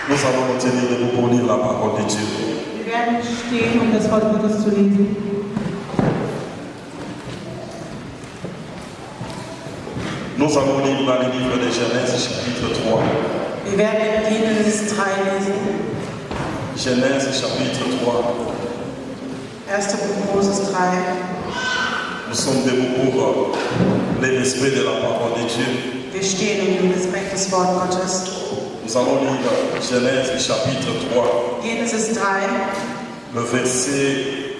Nous allons nous tenir debout pour lire la parole de Dieu. Wir werden stehen, um das Wort Gottes zu lesen. Nous allons lire dans le livre de Genèse, chapitre 3. Wir werden in Genesis 3 lesen. Genèse, chapitre 3. 1. Buch Moses 3. Nous sommes debout pour le respect de la parole de Dieu. Wir stehen im Respekt des Wort Gottes. Nous allons lire Genèse, chapitre 3. Genesis 3. Le verset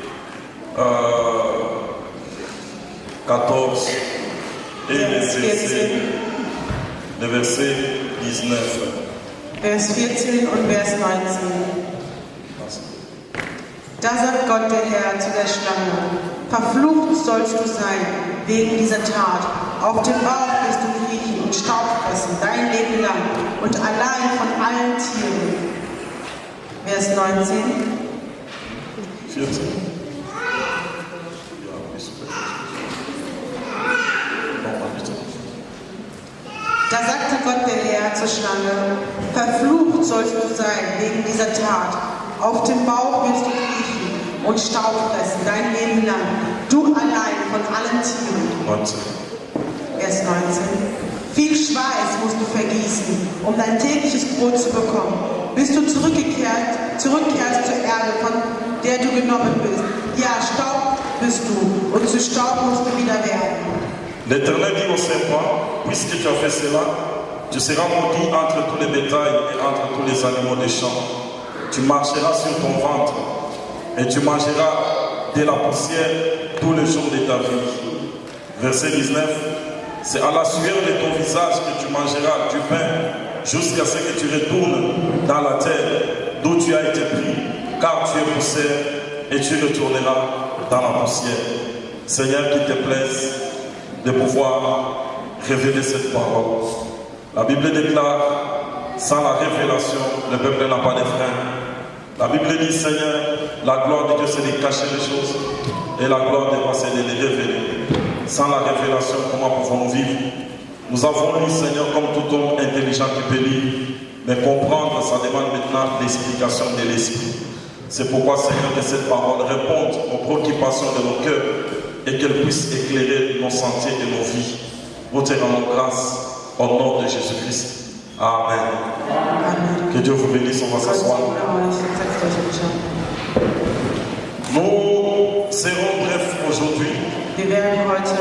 14 et le verset 19. Vers 14 und Vers 19. Da sagt Gott der Herr zu der Schlange: Verflucht sollst du sein wegen dieser Tat. Auf dem Bauch wirst du kriechen und Staub fressen dein Leben lang und allein von allen Tieren. Vers 19. 14. Da sagte Gott der Herr zur Schlange: Verflucht sollst du sein wegen dieser Tat. Auf dem Bauch wirst du kriechen und Staub fressen dein Leben lang, du allein von allen Tieren. 19. Vers 19. Viel Schweiß musst du vergießen, um dein tägliches Brot zu bekommen, bis du zurückkehrst zur Erde, von der du genommen bist. Ja, Staub bist du, und zu Staub musst du wieder werden. L'Éternel dit au serpent, puisque tu as fait cela, tu seras maudit entre tous les bétails et entre tous les animaux des champs. Tu marcheras sur ton ventre et tu mangeras de la poussière tous les jours de ta vie. Verset 19. C'est à la sueur de ton visage que tu mangeras du pain jusqu'à ce que tu retournes dans la terre d'où tu as été pris, car tu es poussière et tu retourneras dans la poussière. Seigneur, qu'il te plaise de pouvoir révéler cette parole. La Bible déclare, sans la révélation, le peuple n'a pas de frein. La Bible dit, Seigneur, la gloire de Dieu c'est de cacher les choses et la gloire de Dieu c'est de les révéler. Sans la révélation, comment pouvons-nous vivre? Nous avons lu, Seigneur, comme tout homme intelligent qui peut lire, mais comprendre, ça demande maintenant l'explication de l'esprit. C'est pourquoi, Seigneur, que cette parole réponde aux préoccupations de nos cœurs et qu'elle puisse éclairer nos sentiers et nos vies. Nous te rendons grâce au nom de Jésus-Christ. Amen. Amen. Que Dieu vous bénisse, on va s'asseoir. Nous serons brefs aujourd'hui. Wir werden heute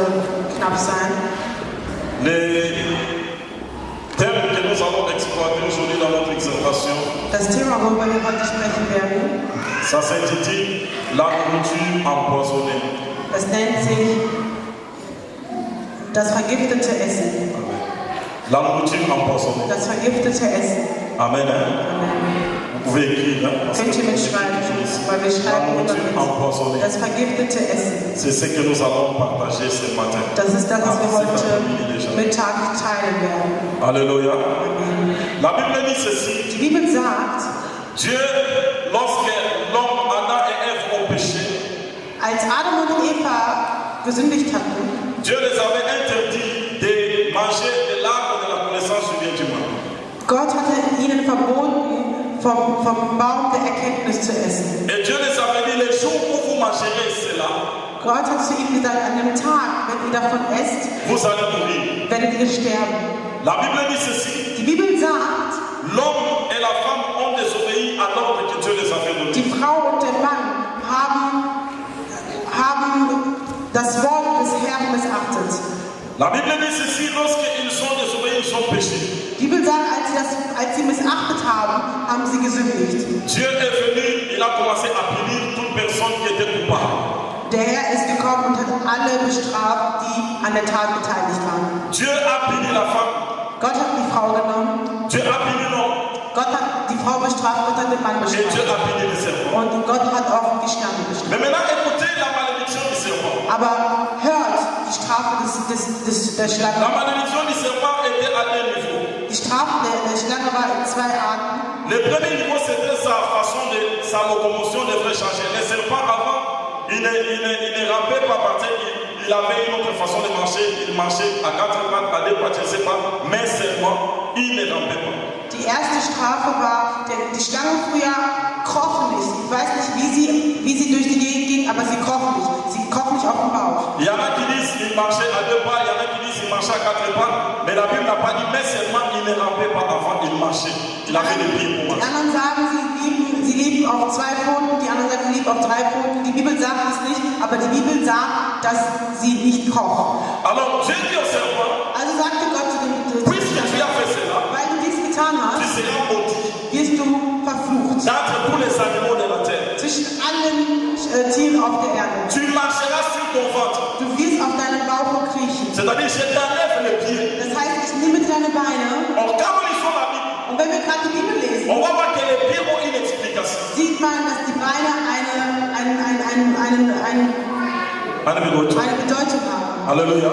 knapp sein. Les thèmes que nous allons exploiter aujourd'hui dans notre exhortation, Das Thema, worüber wir heute sprechen werden, ça s'intitule La nourriture empoisonnée. das nennt sich das vergiftete Essen. La nourriture empoisonnée. Das vergiftete Essen. Amen. Amen. Vous pouvez écrire, hein, parce que Könnt ihr mitschreiben, weil wir la schreiben immer nourriture mit. empoisonnée. Das vergiftete Essen. C'est ce que nous allons partager ce matin. Das ist das, was wir Cet heute après-midi déjà. Mittag teilen werden. Alléluia. Amen. La Bible dit ceci. Die Bibel sagt, Dieu, lorsque l'homme, Adam et Ève ont péché, als Adam und Eva gesündigt hatten, Dieu les avait interdit de manger de l'arbre de la connaissance du bien du mal. Gott hatte ihnen verboten, vom Baum der Erkenntnis zu essen. Et Dieu les avait dit, les jours où vous mangerez cela, Gott hat zu ihnen gesagt, an dem Tag, wenn ihr davon esst, vous allez mourir. werdet ihr sterben. La Bible dit ceci, Die Bibel sagt, l'homme et la femme ont désobéi à l'ordre que Dieu les avait donné. die Frau und der Mann haben das Wort des Herrn missachtet. La Bible dit ceci, lorsqu'ils ont désobéi, ils ont péché. Die Bibel sagt, als sie missachtet haben, haben sie gesündigt. Dieu est venu, il a commencé à punir toute personne qui était coupable. Der Herr ist gekommen und hat alle bestraft, die an der Tat beteiligt waren. Dieu a puni la femme. Gott hat die Frau genommen. Dieu a puni l'homme. Gott hat die Frau bestraft, Gott hat den Mann Et Dieu bestraft. a puni le serpent. Und Gott hat auch die Schlange bestraft. Mais maintenant, écoutez la malédiction du serpent. Aber hört die Strafe der Schlange. La malédiction du serpent était à deux niveaux. Die Strafe der Schlange war in zwei Arten. Le premier niveau, c'était sa locomotion devrait changer. Le serpent, avant, il ne rampait pas parce qu'il il avait une autre façon de marcher. Il marchait à 4 pattes, à 2 pattes, je ne sais pas, mais seulement, il ne rampait pas. Die erste Strafe war, die Schlangen früher krochen nicht. Ich weiß nicht, wie sie durch die Gegend ging, aber sie krochen nicht. Sie krochen nicht auf dem Bauch. Il y en a qui disent qu'il marchait à 2 pas, il y en a qui disent qu'il marchait à 4 pas, mais la Bible n'a pas dit, mais seulement il ne rampait pas avant, il marchait. Il avait les pieds pour Die marcher. anderen sagen, sie lieben auf 2 Pfoten, die anderen sagen, sie lieben auf 3 Pfoten. Die Bibel sagt es nicht, aber die Bibel sagt, dass sie nicht krochen. Alors, Dieu dit au serpent, Also sagte Gott zu dem puisque tu as fait cela, weil du dies getan tu hast, seras maudit wirst du verflucht. d'entre tous les animaux de la terre. Zwischen allen Tieren auf der Erde. Tu marcheras sur ton ventre. Du wirst auf deinem Bauch kriechen. C'est-à-dire, je t'enlève les pieds. Das heißt, ich nehme deine Beine. Or, quand nous lisons la Bible, Und wenn wir gerade die Bibel lesen, on va voir que les pieds ont une explication. sieht man, dass die Beine eine Bedeutung haben. Alléluia.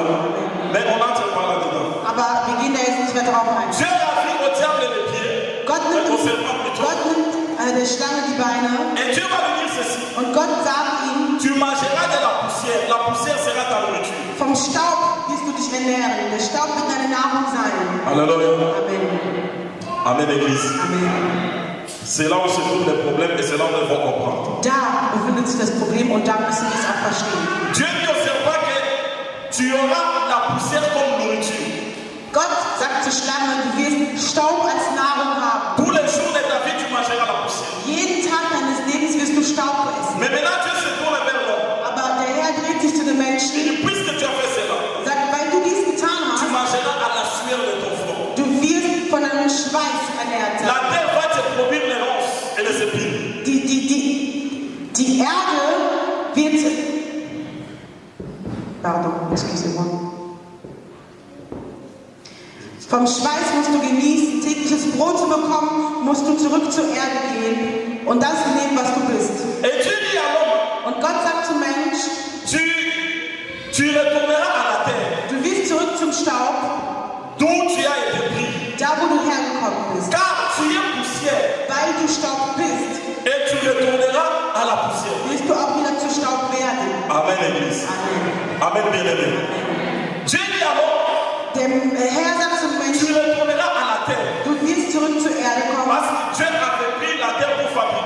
Mais on n'entre pas là-dedans. Aber wir gehen da jetzt nicht mehr drauf ein. Dieu a vu au diable les pieds, Gott au nimmt serpent plutôt. der Schlange die Beine Et Dieu va lui dire ceci. und Gott sagt ihm, Tu mangeras de la poussière sera ta nourriture. vom Staub wirst du dich ernähren. Der Staub wird deine Nahrung sein. Alléluia. Amen. Amen, Église. Amen. C'est là où se trouvent les problèmes et c'est là où nous devons comprendre. Da befindet sich das Problem und da müssen wir es auch verstehen. Dieu dit au serpent que tu auras la poussière comme nourriture. Gott sagt zur Schlange, du wirst Staub als Nahrung haben. Tous les jours de ta vie, tu mangeras la poussière. Jeden Tag deines Lebens wirst du Staub essen. Mais maintenant, Dieu se tourne vers l'homme. Aber der Herr dreht sich zu den Il Menschen dit, puisque tu as fait cela, und sagt, weil du dies getan tu hast, mangeras à la sueur de ton front. du wirst von deinem Schweiß ernährt La sein. terre va te produire les ronces et les épines. Die Erde wird... Pardon, excusez-moi. Vom Schweiß musst du genießen, tägliches Brot zu bekommen, musst du zurück zur Erde gehen und das nehmen, was du bist. Et Dieu dit à l'homme, Und Gott sagt zum Mensch, tu retourneras à la terre, du wirst zurück zum Staub, d'où tu as été pris. da wo du hergekommen bist. Car tu es poussière Weil du Staub bist, et tu retourneras à la poussière. wirst du auch wieder zu Staub werden. Amen, Église. Amen. Amen, bien-aimé. Dieu dit à l'homme, Der Herr sagt zum tu Menschen, retourneras à la terre. du wirst zurück zur Erde kommen, Parce que Dieu avait pris la terre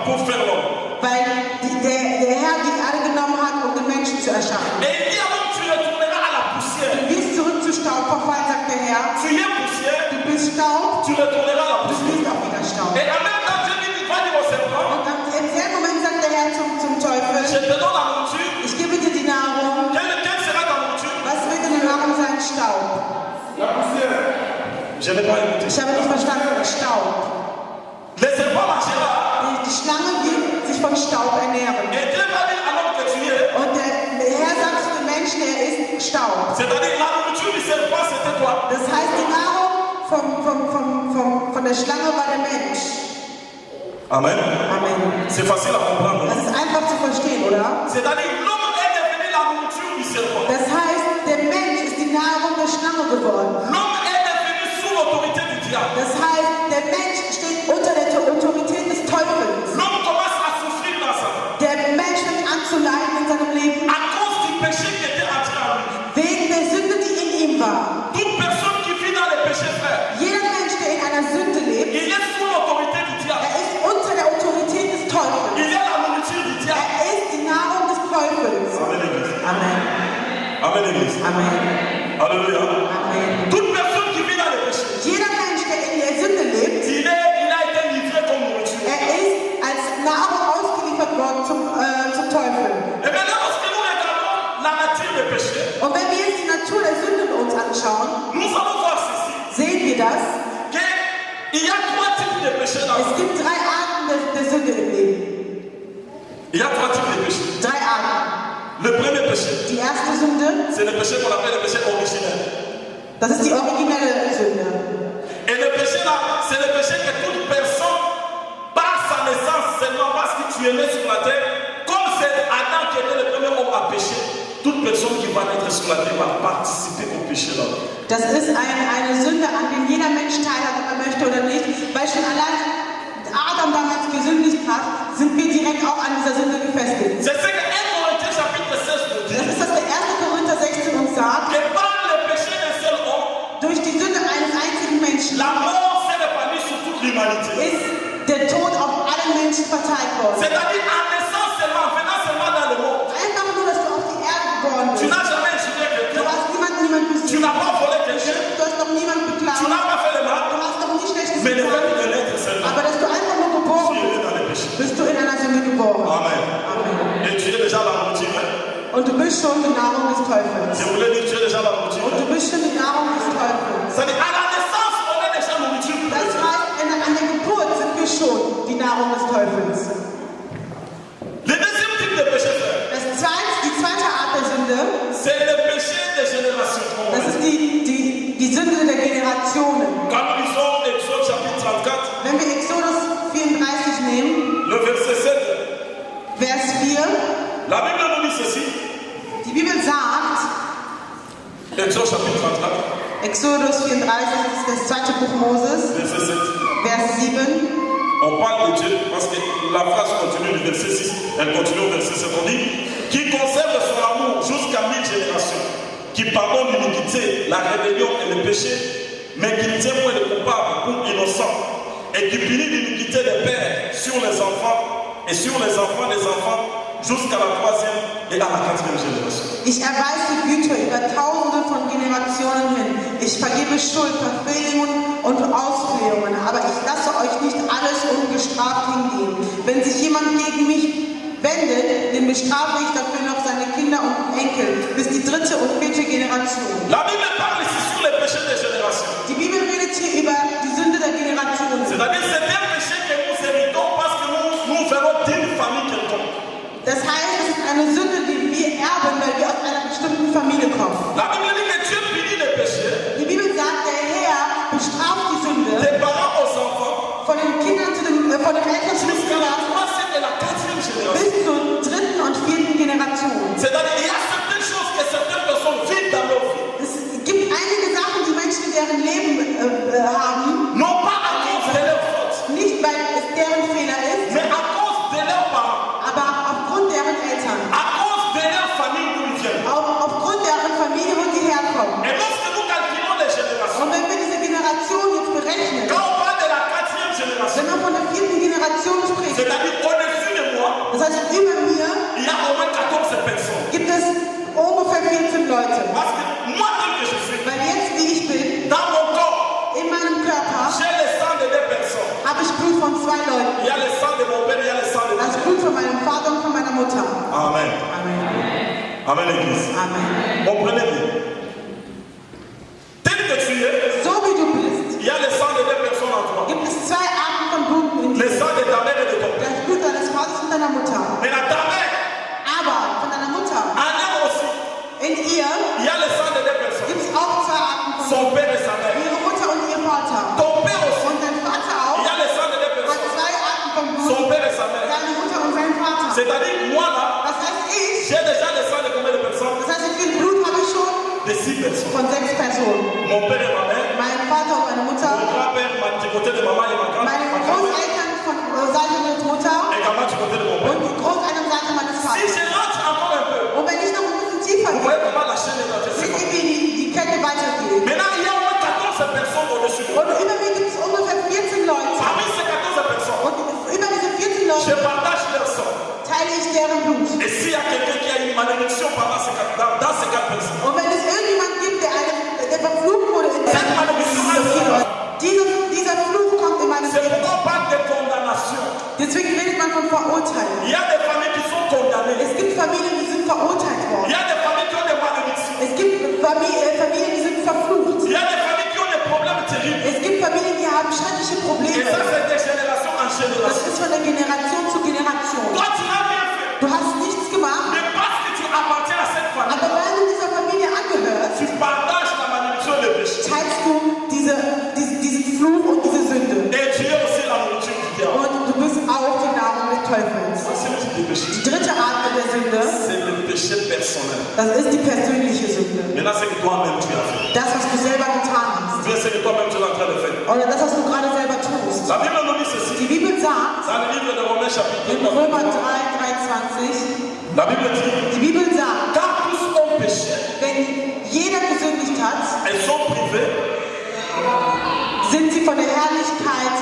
pour faire l'homme. weil der Herr die Erde genommen hat, um den Menschen zu erschaffen. Et il dit à l'homme, tu retourneras à la poussière. Du wirst zurück zu Staub verfallen, sagt der Herr. Tu es poussière, Du bist Staub, tu retourneras à la du poussière. wirst auch wieder Staub. Et en même temps, Dieu dit, va dire au serpent, Und im selben Moment sagt der Herr zum Teufel, je te donne la nourriture. ich gebe dir die Nahrung. Quelle sera ta nourriture? Was wird deine Nahrung sein? Staub. La poussière. Je n'ai pas écouté. Ich habe nicht verstanden. Staub. Le serpent marchera. Die Schlange wird sich von Staub ernähren. Et Dieu va dire à l'homme que tu es. Und der Herr sagt zu dem Menschen, er ist Staub. C'est-à-dire la nourriture du serpent, c'était toi. Das heißt, die Nahrung von der Schlange war der Mensch. Amen. Amen. C'est facile à comprendre. Das ist einfach zu verstehen, oder? C'est-à-dire l'homme est devenu la nourriture du serpent. Das heißt, der Mensch ist die Nahrung der Schlange geworden. L'homme est devenu sous l'autorité du diable. Das heißt, der Mensch steht unter der Autorität des Teufels. L'homme commence à souffrir dans sa vie. Der Mensch fängt an zu leiden in seinem Leben À cause du péché qui était entré en lui. wegen der Sünde, die in ihm war. Toute personne qui vit dans les péchés, frère, Jeder Mensch, der in einer Sünde lebt, il est sous l'autorité du diable. er ist unter der Autorität des Teufels. Il est la nourriture du diable. Er ist die Nahrung des Teufels. Amen, Église. Amen. Amen, Église. Amen. Alléluia. Amen. Toute personne qui vit dans les péchés, Jeder Mensch, der in der Sünde lebt, il a été livré comme nourriture. er ist als Nahrung ausgeliefert worden zum Teufel. Et maintenant, lorsque nous regardons la nature des péchés, Und wenn wir jetzt die Natur der Sünde in uns anschauen, nous allons voir ceci. sehen wir das. Il y a 3 types de péchés dans la Es vie. gibt 3 Arten der Sünde im Leben. Il y a 3 types de péchés. 3 Arten. Le premier péché, Die erste Sünde, c'est le péché qu'on appelle le péché originel. das ist die originelle Sünde. Et le péché là, c'est le péché que toute personne, par sa naissance, seulement parce que tu es né sur la terre, comme c'est Adam qui était le premier homme à pécher, toute personne qui va naître sur la terre va participer au péché là. Das ist eine Sünde, an der jeder Mensch teilhat, ob er möchte oder nicht, weil schon allein Adam damals gesündigt hat, sind wir direkt auch an dieser Sünde gefestigt. C'est ce que 1 Corinthiens chapitre 16 nous Das dit. ist, was der 1. Korinther 16 sagt, que par le péché d'un seul homme, durch die Sünde eines einzigen Menschen la mort s'est répandue sur toute l'humanité. ist der Tod auf alle Menschen verteilt worden. C'est-à-dire en naissant seulement, en venant seulement dans le monde, Einfach nur, dass du auf die Erde geboren tu bist. n'as jamais insulté Du quelqu'un, hast niemand tu besiegt. n'as pas volé quelqu'un, Du hast noch niemand tu beklaut. n'as pas fait le mal, Du hast noch nie Schlechtes mais le getan. fait de l'être seulement, Aber dass du einfach nur geboren tu es bist, dans le péché. bist du in einer Sünde geboren. Amen. Amen. Et tu es déjà la nourriture. Und du bist schon die Nahrung des Teufels. Je voulais dire, tu es déjà la nourriture. Und du bist schon die Nahrung des Teufels. C'est-à-dire, à la naissance, on est déjà nourriture. Das heißt, an der Geburt sind wir schon die Nahrung des Teufels. Le deuxième type de péché, frère, Die zweite Art der Sünde, c'est le péché des générations. das ist die Sünde der Generationen. Quand nous lisons Exode chapitre 34, Wenn wir Exodus 34 nehmen, le verset 7, Vers 4, la Bible nous dit ceci. die Bibel sagt, Exode chapitre 34, Exodus 34, das ist das zweite Buch Moses, verset 7. Vers 7. On parle de Dieu parce que la phrase continue du verset 6, elle continue au verset 7. On dit qui conserve son amour jusqu'à 1000 générations, qui pardonne l'iniquité, la rébellion et le péché, mais qui ne tient point de coupable pour innocent, et qui punit l'iniquité des pères sur les enfants et sur les enfants des enfants jusqu'à la 3e et à la 4e génération. Ich erweise Güte über Tausende von Generationen hin. Ich vergebe Schuld, Verfehlungen und Ausflehungen, aber ich lasse euch nicht alles ungestraft hingehen. Wenn sich jemand gegen mich wendet, den bestrafe ich dafür noch seine Kinder und Enkel bis die 3. und 4. Generation. La Bible parle ici sur les péchés des générations. Die Bibel redet hier über die Sünde der Generationen. C'est-à-dire c'est un péché que nous héritons parce que nous venons d'une famille quelconque. Das heißt, es ist eine Sünde, die wir erben, weil wir aus einer bestimmten Familie kommen. La Bible dit que Dieu punit le péché Die Bibel sagt, der Herr bestraft die Sünde des parents aux enfants von den Kindern von den Eltern zu den jusqu'à la Kindern 3e et la 4e génération. bis zur 3. und 4. Generation. C'est-à-dire il y a certaines choses que certaines personnes vivent dans leur vie, Es gibt einige Sachen, die Menschen in deren Leben haben, non pas à cause de leur faute, nicht weil es deren Fehler ist, mais à cause de leurs parents, aber aufgrund deren Eltern, à cause de leur famille d'où ils viennent. aufgrund deren Familie, wo sie herkommen. Et lorsque nous calculons les générations, Und wenn wir diese Generation jetzt berechnen, quand on parle de la 4e génération, wenn man von der 4. Generation spricht, c'est-à-dire au-dessus de moi, das heißt über mir, il y a au moins 14 personnes. gibt es ungefähr 14 Leute. Parce que moi, tel que je suis, Weil jetzt, wie ich bin, dans mon corps, in meinem Körper, j'ai le sang de deux personnes. habe ich Blut von 2 Leuten. Il y a le sang de mon père, il y a le sang de mon Das père. Blut von meinem Vater und von meiner Mutter. Amen. Amen. Amen, l'église. Amen. Comprenez bien. Tel que tu es, So wie du bist, il y a le sang de deux personnes en toi. gibt es 2 Arten von Blut in Le dir. sang de ta mère et de ton père. Das Blut deines Vaters und deiner Mutter. Maintenant, ta mère, Aber von deiner Mutter, en elle aussi, in ihr, il y a le sang de deux personnes. gibt es auch 2 Arten von Son Blut. père et sa mère. Ihre Mutter und ihr Vater. Ton père aussi, Und dein Vater il auch y a le sang de deux hat personnes. 2 Arten von Son Blut. père et sa mère. Seine Mutter und sein Vater. C'est-à-dire, moi là, Das heißt, j'ai déjà le sang de combien de personnes? das heißt, wie viel Blut habe ich schon? De 6 personnes. Von 6 Personen. Mon père et ma mère, Mein Vater und meine mon Mutter, grand-père du côté de maman et ma meine grand-mère, Großeltern von Seite meiner Mutter également du côté de mon père. und die Großelternseite meines Si Vaters. je rentre encore un peu, Und wenn ich noch ein bisschen tiefer vous gehe, voyez comment la chaîne est seht entrée. ihr, wie die Kette weitergeht. Maintenant, il y a au moins 14 personnes au-dessus de moi. Und über mir gibt es ungefähr 14 Leute. Parmi ces 14 personnes, Und über diese 14 je Leute partage leur sang. teile ich deren Blut. Et s'il y a quelqu'un qui a une malédiction dans ces 4 personnes, Und wenn es irgendjemand gibt, der verflucht wurde in cette malédiction a dieser une dieser Fluch kommt in meinem C'est Leben. pourquoi on parle de condamnation. Deswegen redet man von Verurteilung. Il y a des familles qui sont condamnées. Es gibt Familien, die sind verurteilt Il worden. y a des familles qui ont des malédictions. Es gibt Familien, die sind verflucht. Il y a des familles qui ont des problèmes terribles. Es gibt Familien, die haben schreckliche Et Probleme. ça, c'est de génération en Das génération. ist von der Generation zu Generation. Toi, tu n'as rien fait. Du hast nichts gemacht, Mais parce que tu appartiens à cette famille, aber weil du dieser Familie angehörst, tu partages la malédiction et le péché. teilst du diesen Fluch und diese Sünde. Et tu es aussi la nourriture du diable. Und du bist auch die Nahrung des Teufels. Ça, c'est le type de péché. Die dritte Art der Sünde, C'est le péché personnel. das ist die persönliche Sünde. Maintenant, c'est que toi-même tu as fait. Das, was du selber getan hast. Bien, c'est que toi-même tu es en train de faire. Oder das, was du gerade selber tust. La Bible nous dit ceci. Die Bibel sagt, Dans le livre de Romains chapitre in 3, Römer 3, 23, la Bible dit, die Bibel sagt, car tous ont péché wenn besiegt hat, elles sont privées sind sie von der Herrlichkeit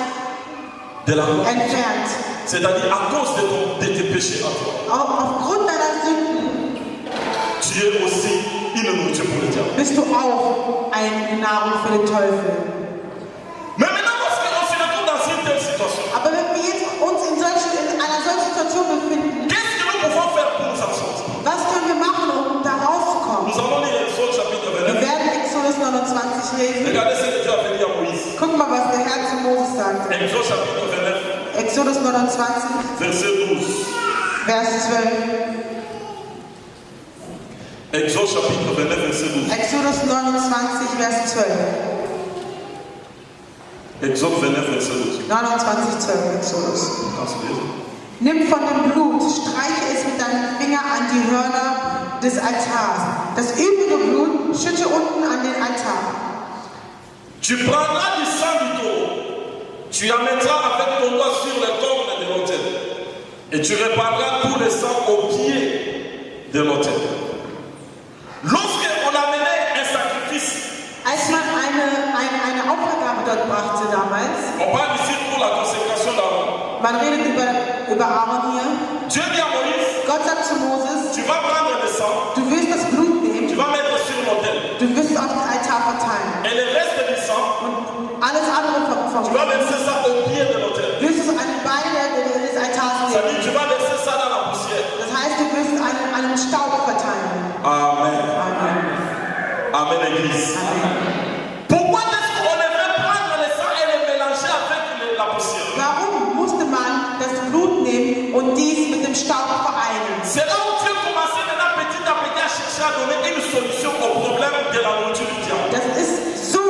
de la gloire. entfernt. C'est-à-dire à cause de tes péchés à toi. Aufgrund deiner Sünden Tu es aussi une nourriture pour le diable. bist du auch eine Nahrung für den Teufel. Mais maintenant, lorsqu'on se retrouve dans une telle situation, Aber wenn wir jetzt uns in einer solchen Situation befinden, qu'est-ce que nous pouvons faire pour nous en sortir? was können wir machen, um da rauszukommen? Nous allons lire Exode chapitre Wir 29. werden Exodus 29 lesen. Regardez ce que Dieu a fait dire à Moïse. Guck mal, was der Herr zu Moses sagt. Exode chapitre 29, Exodus 29, verset 12. Vers 12. Exode chapitre 29, verset 12. Exodus 29, Vers 12. Exode 29, verset 12. 29, 12, Exodus. Kannst du lesen? Nimm von dem Blut, streiche es mit deinem Finger an die Hörner des Altars. Das übrige Blut schütte unten an den Altar. Tu prendras du sang du taureau, tu en mettras avec ton doigt sur les cornes de l'autel, et tu répandras tout le sang au pied de l'autel. Lorsqu'on amenait un sacrifice, Als man eine Opfergabe dort brachte damals, on parle ici pour la consécration d'Aaron. man redet über Aaron hier, Dieu dit à Moïse, Gott sagt zu Moses, tu vas prendre le sang, du wirst das Blut tu nehmen, vas mettre sur l'autel, du wirst es auf den Altar verteilen. et le reste du sang, Und alles andere tu vas verser ça au pied de l'autel. wirst du es an den Beinen des Altars Ça nehmen. dit, tu vas verser ça dans la poussière. Das heißt, du wirst es an einem Staub verteilen. Amen. Amen. Amen, Église. Amen. Pourquoi est-ce qu'on devrait prendre le sang et le mélanger avec la poussière? Warum musste man das Blut nehmen und dies mit dem Staub vereinen? C'est là où Dieu commençait maintenant petit à petit à chercher à donner une solution au problème de la nourriture du diable. Das ist so,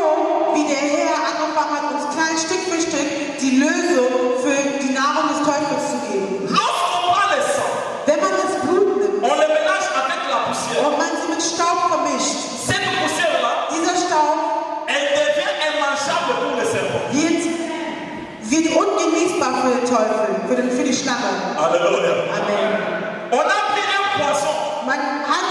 wie der Herr angefangen hat, uns klein Stück für Stück die Lösung für die Nahrung des Teufels zu geben. Lorsqu'on prend le sang, Wenn man das Blut nimmt on le mélange avec la poussière. und man sie mit Staub vermischt, Cette poussière-là, dieser Staub elle devient immangeable pour le serpent. wird ungenießbar für den Teufel, für die Schlange. Alléluia. Amen. On a pris un poisson, Man hat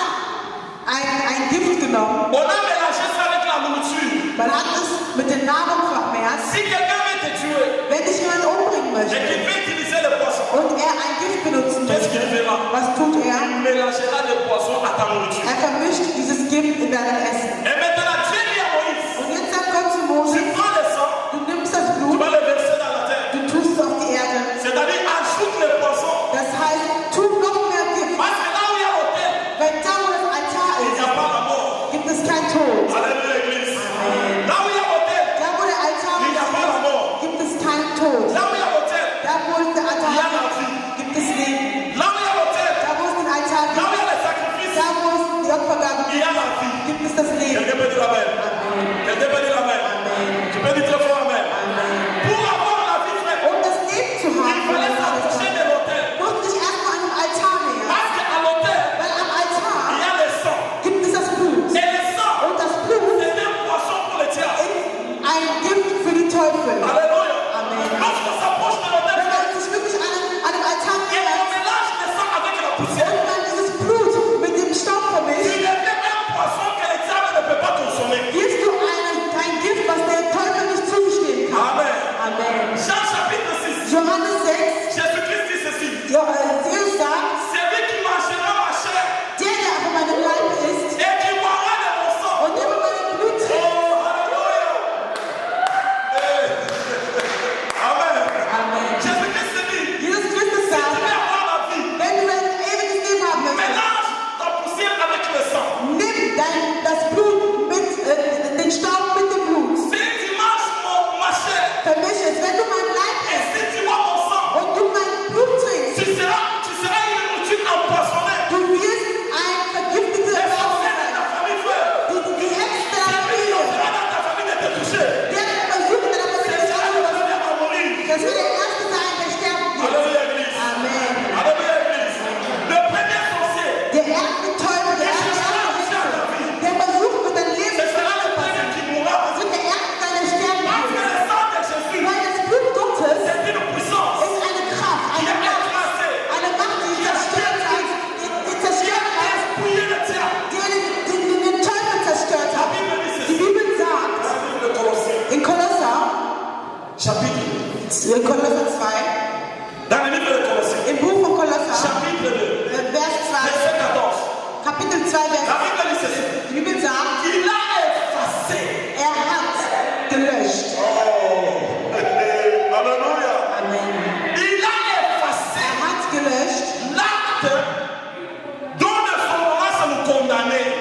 ein Gift genommen, on a mélangé ça avec la nourriture. man hat es mit der Nahrung vermehrt. Si quelqu'un veut te tuer Wenn dich jemand umbringen et möchte qu'il veut utiliser le poisson, und er ein Gift benutzen qu'est-ce möchte, qu'il fera? was tut er? Il mélangera le poisson à ta nourriture. Er vermischt dieses Gift in deinem Essen. Et maintenant, Dieu dit à Moïse, Und jetzt sagt Gott zu Moses, tu prends le sang, du nimmst das tu Blut, vas le verser dans la terre. du tust es auf die Erde. C'est-à-dire, ajoute le poisson. Das heißt, tu noch mehr Gift. Parce que là où il y a l'autel, Weil da, wo das Altar il n'y a ist, pas la mort. gibt es kein Tod. Alléluia, Église. Amen. Là où il y a l'autel, Da, wo der Altar il n'y a pas la ist, mort. gibt es keinen Tod. Là où il y a l'autel, Da, wo es der Altar il y a la ist, vie. gibt es Leben. Là où il y a l'autel, Da, wo es den Altar là où il y gibt, a les sacrifices, da, wo es die Opfergabe il y a la vie. gibt, gibt es das Leben. Quelqu'un peut dire Amen. Amen. Quelqu'un peut dire Amen. Amen. Tu peux dire très fort Amen. Amen. Pour avoir la vie, frère, Um das Leben zu il haben, fallait s'approcher de l'autel. musst du dich erstmal an dem Altar nähern. Parce qu'à l'autel, Weil am Altar il y a le sang. gibt es das Blut. Et le sang, Und das Blut c'est un poisson pour le diable. ist ein Gift für die Teufel. Alléluia. Amen. Lorsqu'on s'approche de l'autel, Wenn man sich wirklich an dem Altar et on nähert mélange le sang avec la poussière, und man dieses Blut mit dem Staub tu vermischt, deviens un poisson que le diable ne peut pas consommer. gibst du ein Gift, was der Teufel nicht zu sich Kolosser 2. Dans le livre de Colossiens, Im Buch von Kolosser, chapitre 2, Vers 2, verset 14. Kapitel 2, Vers La Bible dit ceci. Die Bibel sagt, Il a effacé. er hat gelöscht. Oh, alléluia. Amen. Il a effacé Er hat gelöscht. l'acte dont le fondement nous condamnait.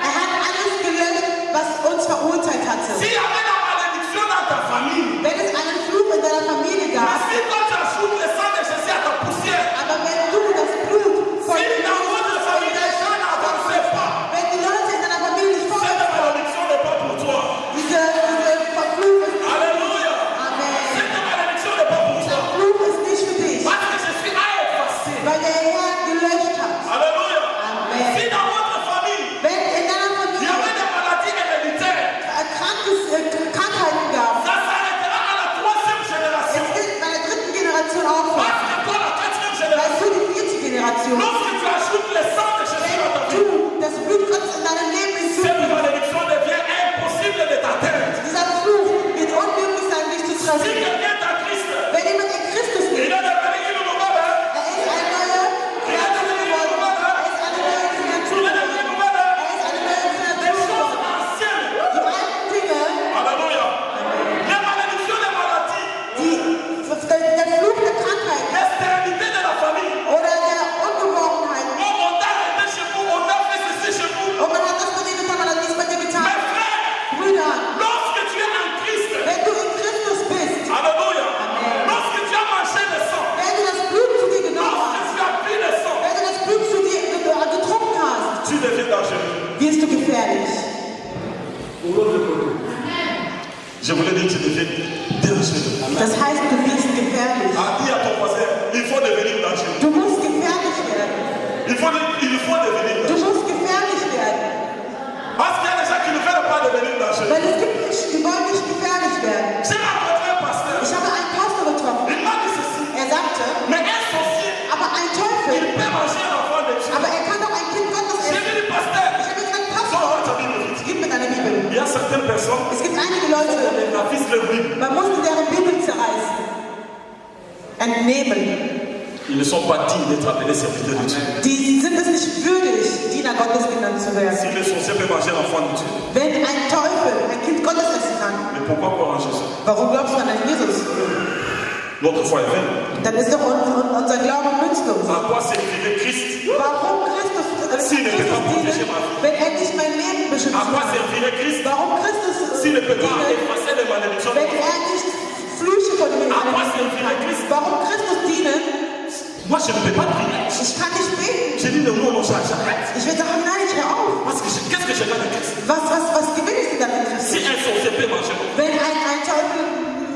Er hat alles gelöscht, was uns verurteilt hatte. S'il y avait la malédiction dans ta famille, Wenn es einen Fluch in deiner Familie mais gab, si toi tu ajoutes le sang de Jésus à ta poussière, aber wenn du das Blut von si dans votre famille les gens n'avancent pas, wenn die Leute in deiner Familie nicht cette vorwärts kommen, malédiction n'est pas pour toi. diese Verfluch ist nicht, Alléluia. Amen. Cette malédiction n'est pas pour toi. Fluch ist nicht für dich, Parce que Jésus a effacé. weil der Herr gelöscht hat. Alléluia. Amen. Si dans votre famille, Wenn in deiner il y Familie avait des maladies héréditaires, Krankheiten gab, ça s'arrêtera à la troisième génération. es geht bei der dritten Generation aufhören, Parce que toi, la quatrième weil génération, du die vierte Generation, lorsque tu ajoutes le sang de Jésus à ta wenn vie, du das Blut Gottes in deinem Leben cette hinzufügst, malédiction devient impossible de t'atteindre. dieser Fluch wird unmöglich sein, dich zu Si treffen. quelqu'un est en Christ, Wenn jemand in Christus il ist, est devenu une nouvelle. er ist eine neue Kreatur geworden. Er ist eine neue Kreatur Il est geworden. devenu une nouvelle. Er ist eine neue Les Kreatur choses geworden. anciennes. Die alten Dinge, Alléluia. Les malédictions, les maladies, der Fluch der Krankheit les stérilités de la famille. oder der Ungeborgenheit. Oh, on t'a arrêté chez vous, on t'a fait ceci chez vous. Und man hat das bei dir getan, man hat dies bei dir getan. Mes frères, Brüder, lorsque tu es en Christ, wenn du in Christus bist, alléluia, lorsque tu as mangé le sang, wenn du das Blut zu dir genommen lorsque hast, tu as bu le sang, wenn du das Blut zu dir getrunken hast, tu deviens dangereux. wirst du gefährlich. Je voulais dire que tu deviens dangereux. Das heißt, du wirst gefährlich. Ah, dis à ton voisin, il faut devenir dangereux. Du musst gefährlich werden. Il faut devenir Du dangereux. musst gefährlich werden. Parce qu'il y a des gens qui ne veulent pas devenir dangereux. Weil es gibt Menschen, die wollen nicht gefährlich werden. J'ai rencontré un pasteur. Ich habe einen Pastor getroffen. Il m'a dit ceci. Er sagte, Mais un sorcier, aber ein Teufel, il peut manger un enfant de Dieu. aber er kann doch ein Kind Gottes J'ai essen. dit, pasteur, Ich habe gesagt, sors Pastor, ta Bible vite. gib mir deine Bibel. Il y a certaines personnes, Es gibt einige Leute, la fils de Bible, man musste deren Bibel zerreißen. Entnehmen. ils ne sont pas dignes d'être appelés serviteurs de Dieu. Die sind es nicht würdig, Diener Gottes genannt zu Si werden. le sorcier peut manger l'enfant de Dieu, Wenn ein Teufel ein Kind Gottes essen kann, mais pourquoi croire en Jésus? warum glaubst du an einen Jesus? Notre foi est vaine. Dann ist doch unser Glaube nutzlos. À quoi servirait Christ? Warum Christus S'il ne peut pas protéger dienen, ma vie. wenn er nicht mein Leben beschützen À quoi kann? servirait Christ? Warum Christus S'il ne peut pas dienen, effacer les malédictions? wenn er nicht Flüche von mir À quoi kann? servirait Christ? Warum Christus dienen? Moi, je ne peux pas prier. Ich kann nicht beten. J'ai dit non, j'arrête. Ich werde sagen, nein, ich höre auf. Parce que qu'est-ce que je gagne à Christ? Was gewinne ich denn dann in Si Christus? un sorcier peut manger, Wenn ein Teufel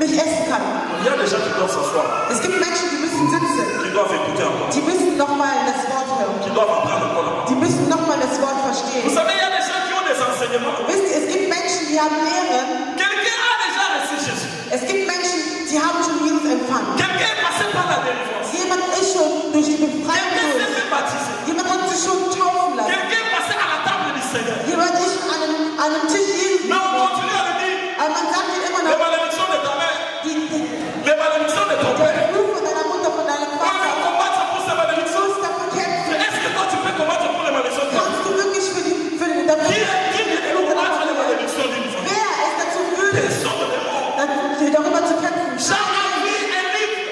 mich essen kann. il y a des gens qui doivent s'asseoir, Es gibt Menschen, die müssen sitzen. qui doivent écouter encore, Die müssen nochmal das Wort hören. qui doivent apprendre encore. Die müssen nochmal das Wort Vous verstehen. savez, il y a des gens qui ont des enseignements. Wisst ihr, es gibt Menschen, die haben Lehren. Quelqu'un a déjà reçu Jésus. Es gibt Menschen, die haben schon Jesus empfangen. Quelqu'un est passé par la délivrance. Jemand ist schon durch die Befreiung Quelqu'un s'est durch. fait baptiser. Jemand hat sich schon taufen lassen. Quelqu'un est passé à la table du Seigneur. Jemand ist an einem Tisch Jesus. Mais on continue à le dire. Aber man sagt dir immer Les noch, malédictions de ta mère, die les malédictions de ton der père. Fluch von deiner Mutter, von deinem On Vater, veut combattre pour ces du malédictions. sollst dafür kämpfen. Mais est-ce que toi tu peux combattre pour les malédictions de ta mère? Kannst du wirklich für den Qui est combattre les malédictions d'une famille? Wer ist dazu würdig, Personne ne répond. darüber zu kämpfen? Jean a vu un livre.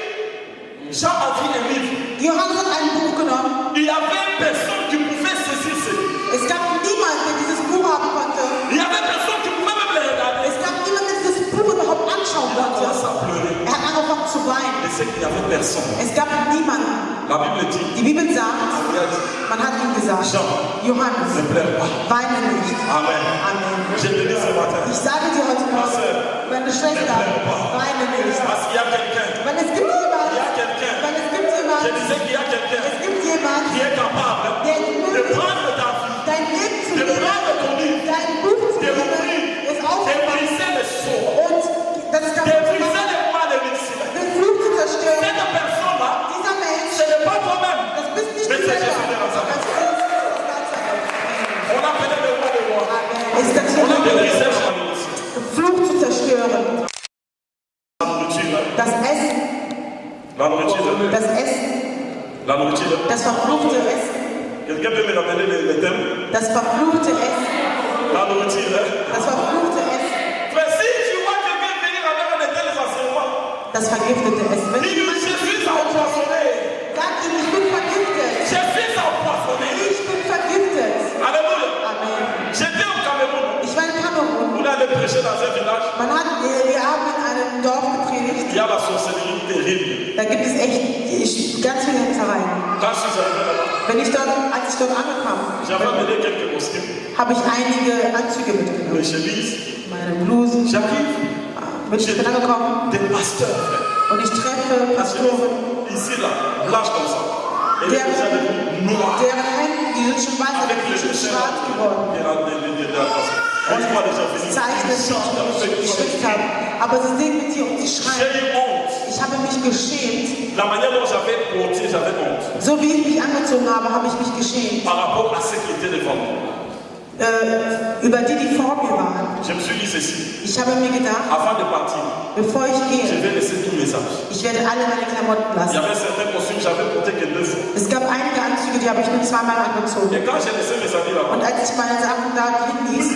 Jean a vu un livre. Johannes hat ein Buch genommen. Il y avait personne qui pouvait saisir ce livre. Es gab niemanden, der dieses Buch haben konnte. Il y avait personne qui pouvait même le regarder. Es gab niemanden, der dieses Buch überhaupt anschauen Il a konnte. commencé à pleurer. Er hat angefangen zu weinen. Il sait qu'il n'y avait personne. Es gab niemanden. La Bible dit, Die Bibel sagt, il a dit, man hat ihm gesagt, Jean, Johannes, ne pleure pas. weine nicht. Amen. Amen. Je te dis ce matin, Ich sage dir heute Morgen, meine Schwester, weine nicht. parce qu'il y a quelqu'un, Weil es gibt il y a jemand, quelqu'un, weil es gibt je jemand, disais qu'il y a quelqu'un es gibt jemand, qui est capable der de möglich prendre ta vie, dein Leben zu de nehmen, prendre ton livre, dein Buch zu de nehmen, l'ouvrir, es de aufzumachen briser le sceau, und das de kaputt zu briser machen, les malédictions. den Fluch zu zerstören. Cette personne-là, Dieser Mensch, ce n'est pas toi-même. das bist nicht Mais du c'est selber. Jésus de Nazareth. Das ist Jesus aus Nazareth. On appelait le roi des rois. Es ist On a dazu, brisé la malédiction. Fluch zu zerstören. La nourriture, Das Essen verfluchte Essen. Quelqu'un peut me rappeler les thèmes? Das verfluchte Essen. La nourriture, hein? Das verfluchte Essen. Mais si tu vois quelqu'un venir avec un tel enseignement, Das vergiftete Essen. Wenn dis-lui, je suis empoisonné. sag ihm, ich bin vergiftet. Je suis empoisonné. Ich bin vergiftet. Alléluia. Amen. J'étais au Cameroun. Ich war in Kamerun. On allait prêcher dans un village. Wir haben in einem Dorf gepredigt. Il y a la sorcellerie terrible. Da gibt es echt ganz viele Hexereien. Quand je suis arrivé là-bas, Als ich dort ankam, j'avais amené quelques costumes, habe ich einige Anzüge mitgenommen. mes chemises. Meine Blusen. J'arrive, Ich bin angekommen des pasteurs, frère. und ich treffe Pastoren, Ici, là, blanche comme ça. Et les gens devenus noirs. deren Hemden, die sind schon weiß, Avec die les sind cheveux schwarz geworden. de la façon. On voit les gens venir. Zeichen, dass sie die Schrift haben. Aber sie singen mit dir und sie J'ai schreien. eu honte. Ich habe mich geschämt. La manière dont j'avais porté, j'avais honte. So wie ich mich angezogen habe, habe ich mich geschämt. Par rapport à ce qui était devant moi. Über die vor mir waren. Je me suis dit ceci. Ich habe mir gedacht, Avant de partir, bevor ich je gehe, vais laisser tous mes âges. ich werde alle meine Klamotten Il y lassen. avait certains costumes, j'avais porté que 2 fois. Es gab einige Anzüge, die habe ich nur zweimal angezogen. Et quand j'ai laissé mes amis là-bas, Und als ich meine Sachen da hinließ,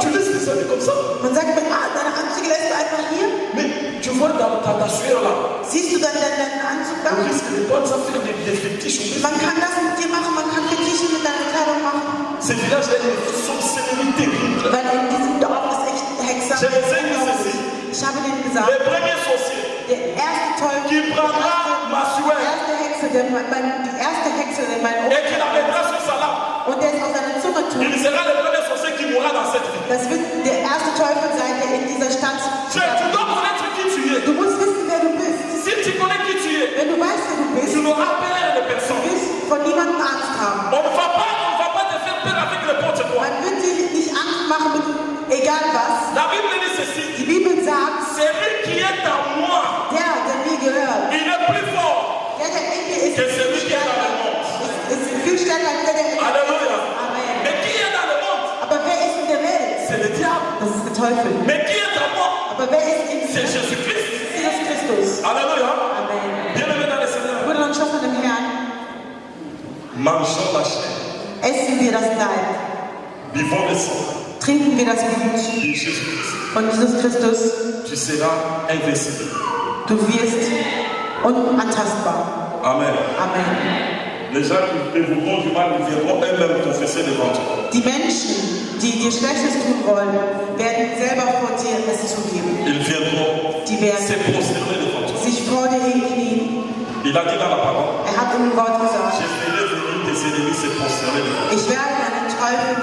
tu laisses les amis comme ça. man sagt mir, deine Anzüge lässt du einfach hier. Mais tu vois ta sueur là. Siehst du deinen Anzug da? On risque de prendre ça, faire des fétiches. Man kann das mit dir machen, man kann Fetiche mit deiner Kleidung machen. Ce village là, il y a une sorcellerie terrible. Weil in diesem Dorf ist echt Hexer. Je les ai dit ceci. Ich habe denen gesagt, Le premier sorcier der erste Teufel, qui prendra ma die sueur erste Hexe, die erste Hexe, der mein et qui la mettra sur sa langue, und der es auf seine Zunge tut, il sera le premier sorcier qui mourra dans cette vie. das wird der erste Teufel sein, der in dieser Stadt. Tu dois connaître qui tu es. Du musst wissen, wer du bist. Si tu connais qui tu es, Wenn du weißt, wer du bist, tu n'auras peur de du personne. wirst von niemandem Angst haben. On ne va pas te faire peur avec n'importe quoi. Man wird dir nicht Angst machen mit egal was. La Bible dit ceci. Die Bibel sagt, Celui qui est en moi, der mir gehört, il est plus fort der in mir ist, que celui qui est dans le monde. ist viel stärker als der in mir ist. Alléluia. Amen. Mais qui est dans le monde? Aber wer ist in der Welt? C'est le diable. Das ist der Teufel. Mais qui est en moi? Aber wer ist in C'est mir? Jésus-Christ. Jesus Christus. Alléluia. Amen. Bien-aimés dans le Seigneur. Brüder und Schwestern im Herrn, Mangeons la chair. essen wir das Leib, Vivons le sang trinken wir das Blut de Jésus-Christ. von Jesus Christus. Tu seras invincible. Du wirst unantastbar. Amen. Amen. Les gens qui vous font du mal, ils viendront eux-mêmes confesser devant toi. Die Menschen, die dir Schlechtes tun wollen, werden selber vor dir es zugeben. Ils viendront Die werden se prosterner devant toi. sich vor dir hinknien. Il a dit dans la parole, Er hat im Wort je gesagt, ferai venir tes ennemis se prosterner devant toi. ich werde deinen Teufel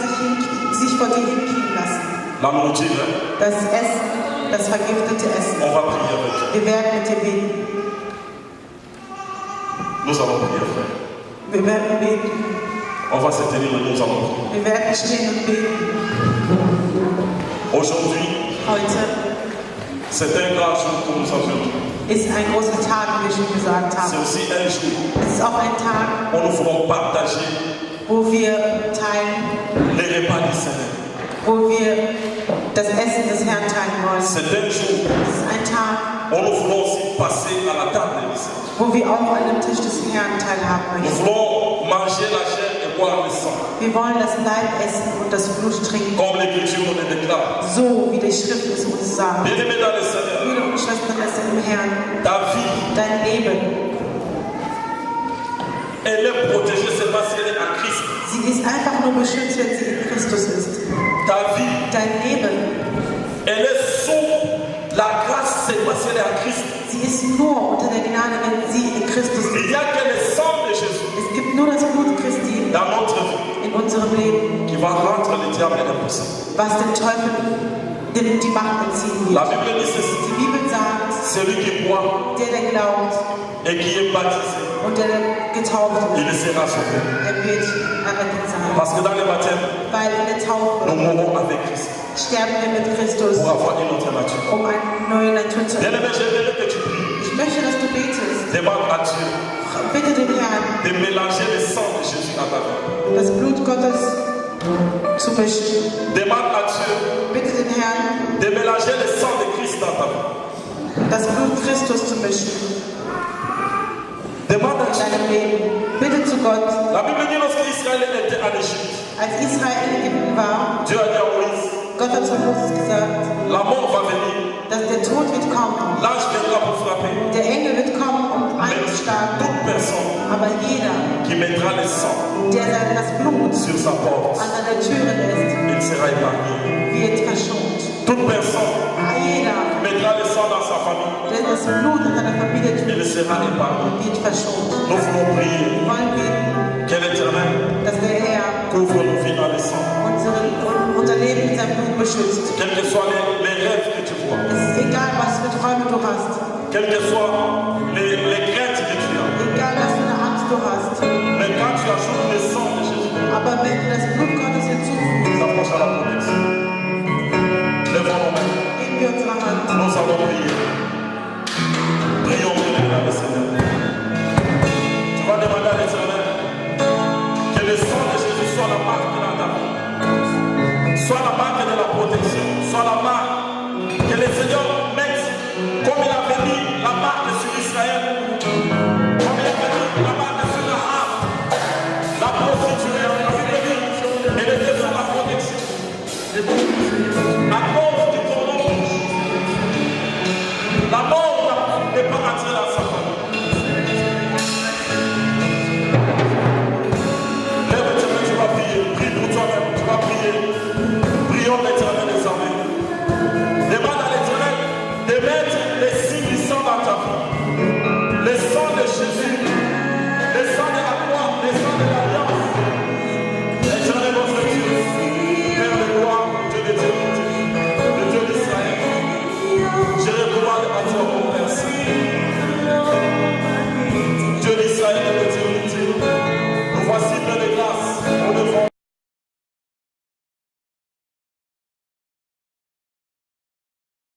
sich vor dir hinknien lassen. La nourriture, hein? Das Essen, das vergiftete Essen. On va prier avec toi. Wir werden mit dir beten. Nous allons prier, frère. Wir werden beten. On va se tenir et nous allons prier. Wir werden stehen und beten. Aujourd'hui, Heute c'est un grand jour que nous avions dit. ist ein großer Tag, wie wir schon gesagt C'est haben. aussi un jour Es ist auch ein Tag, où nous ferons partager wo wir teilen, les repas du Seigneur. wo wir das Essen des Herrn teilen wollen. C'est un jour Es ist ein Tag, où nous voulons aussi passer à la table du Seigneur. wo wir auch an dem Tisch des Herrn teilhaben Nous möchten. voulons manger la chair et boire le sang. Wir wollen das Leib essen und das Blut trinken, Comme l'Écriture nous le déclare. so wie die Schrift es uns sagt. Bien-aimés dans le Seigneur, Brüder und Schwestern, es im Herrn, ta vie, dein Leben, elle est protégée seulement si elle est en Christ. sie ist einfach nur beschützt, wenn sie in Christus ist. Ta vie, Dein Leben, elle est sous la grâce seulement si elle est en Christ. sie ist nur unter der Gnade, wenn sie in Christus ist. Il n'y a que le sang de Jésus Es gibt nur das Blut Christi dans notre vie in unserem Leben, qui va rendre le diable impossible. was dem Teufel die Macht entziehen La wird. Bible dit ceci. Die Bibel sagt, Celui qui croit der glaubt et qui est baptisé, und der getauft il wird, sera sauvé. er wird errettet sein. Parce que dans le baptême, Weil in der Taufe nous mourons avec Christ sterben wir mit Christus, pour avoir une autre nature. um eine neue Natur zu Bien erlangen. aimé, j'aimerais que tu pries. Ich möchte, dass du betest. Demande à Dieu Bitte den Herrn, de mélanger le sang de Jésus à ta vie. das Blut Gottes zu mischen. Demande à Dieu Bitte den Herrn, de mélanger le sang de Christ dans ta vie. das Blut Christus zu mischen Demande à in Dieu deinem Leben. Bitte zu Gott. La Bible dit lorsque Israël était en Égypte, Als Israel in Ägypten war, Dieu a dit à Moïse, Gott hat zu Moses gesagt, la mort va venir, dass der Tod wird kommen. l'ange viendra pour frapper. Der Engel wird kommen, um Mais einzuschlagen. toute personne Aber jeder, qui mettra le sang der das Blut sur sa porte, an seiner Türe lässt, il sera épargné. wird verschont. Toute personne Jeder, qui mettra le sang dans sa famille, der das Blut an seiner Familie il tut, sera épargné. wird verschont. Nous voulons prier Wir wollen beten, que l'Éternel dass der Herr couvre nos vies dans le sang. unser Leben mit seinem Blut beschützt. Quels que soient les rêves que tu vois, Es ist egal, was für Träume du hast. quelles que soient les craintes que tu as, Egal, was für eine Angst du hast. mais quand tu ajoutes le sang de Jésus, Aber wenn du das Blut Gottes hinzufügst, nous approchons à la protection. Lèvons nos mains. geben wir unsere Hand. Nous allons prier. Prions pour l'éternel le Seigneur. Tu vas demander à l'éternel que le sang de Jésus soit la marque de ta vie, soit la marque de la protection, soit la marque